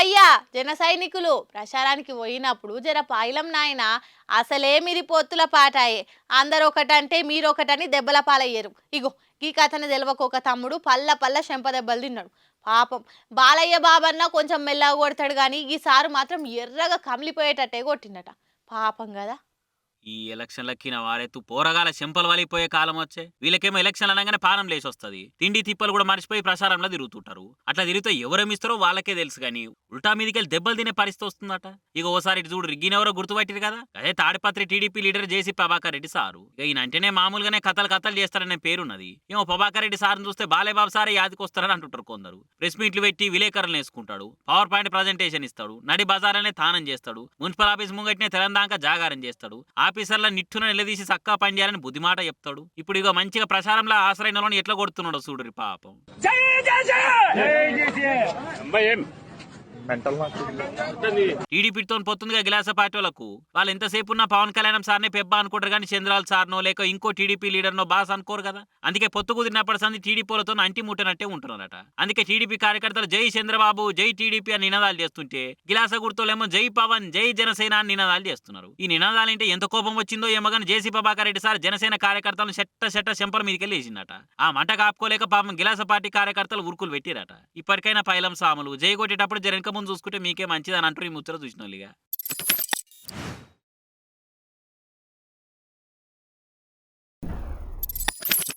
అయ్యా జన సైనికులు ప్రచారానికి పోయినప్పుడు జర పాయిలం నాయన అసలే మీది పొత్తుల పాటాయే అందరు ఒకటంటే మీరొకటని దెబ్బల పాలయ్యారు. ఇగో ఈ కథను తెలవక ఒక తమ్ముడు పల్ల పల్ల చెంప దెబ్బలు తిన్నాడు. పాపం బాలయ్య బాబన్న కొంచెం మెల్లగా కొడతాడు కానీ ఈసారి మాత్రం ఎర్రగా కమిలిపోయేటట్టే కొట్టిండట. పాపం కదా. ఈ ఎలక్షన్లకి వారెత్తు పోరగాల చెంపలు వలిపోయే కాలం వచ్చే వీళ్ళకేమో ఎలక్షన్ అనగానే పానం లేచొస్తుంది. తిండి తిప్పలు కూడా మర్చిపోయి ప్రచారంలో తిరుగుతుంటారు. అట్లా తిరిగితే ఎవరేమిస్తారో వాళ్ళకే తెలుసు కానీ ఉల్టా మీదకెళ్ళి దెబ్బలు తినే పరిస్థితి వస్తుందట. ఇక ఓసారి ఇటు చూడు రిగ్గినెవరో గుర్తుపట్టిరు కదా, అదే తాడిపత్రి టీడీపీ లీడర్ జేసీ ప్రభాకర్ రెడ్డి సారు. ఇక ఈయన అంటేనే మామూలుగానే కథలు కథలు చేస్తారనే పేరున్నది. ఏమో ప్రభాకర్ రెడ్డి సార్ని చూస్తే బాలేబాబు సారే యాదికి వస్తారని అంటుంటారు కొందరు. ప్రెస్ మీట్లు పెట్టి విలేకరులు వేసుకుంటాడు, పవర్ పాయింట్ ప్రజెంటేషన్ ఇస్తాడు, నడి బజార్లనే తానం చేస్తాడు, మున్సిపల్ ఆఫీస్ ముంగట్నే తెలంగాణ జాగారం చేస్తాడు, ఆఫీసర్ల నిట్టున నిలదీసి సక్కా పనిచేయాలని బుద్ధిమాట చెప్తాడు. ఇప్పుడు ఇక మంచిగా ప్రచారంలో ఆశ్రయంలో ఎట్లా కొడుతున్నాడో చూడురి పాపం. టీడీపీతో పొత్తుందిగా గిలాస పార్టీ వాళ్ళకు వాళ్ళు ఎంతసేపు ఉన్న పవన్ కళ్యాణం సార్నే పెబ్బా అనుకుంటారు కానీ చంద్రాల సార్నో లేక ఇంకో టీడీపీ లీడర్నో బాస్ అనుకోరు కదా. అందుకే పొత్తు కుదిరినప్పటి సంది టీడీపీలతో అంటి ముట్టనట్టే ఉంటున్నారట. అందుకే టీడీపీ కార్యకర్తలు జై చంద్రబాబు జై టీడీపీ అని నినాదాలు చేస్తుంటే గిలాస గుర్తులేమో జై పవన్ జై జనసేన అని నినాదాలు చేస్తున్నారు. ఈ నినాదాలంటే ఎంత కోపం వచ్చిందో ఏమో కానీ జేసీ ప్రభాకర్ రెడ్డి సార్ జనసేన కార్యకర్తలను చెట్ట చెంపల మీదకెళ్ళి వేసిందట. ఆ మంట కాపుకోలేక పాపం గిలాస పార్టీ కార్యకర్తలు ఉరుకులు పెట్టిరట. ఇప్పటికైనా పైలం సాములు జై కొట్టేటప్పుడు జరనక ముందు చూసుకుంటే మీకే మంచిదని అంటూ ఈ ముచ్చట చూసిన వాళ్ళిగా.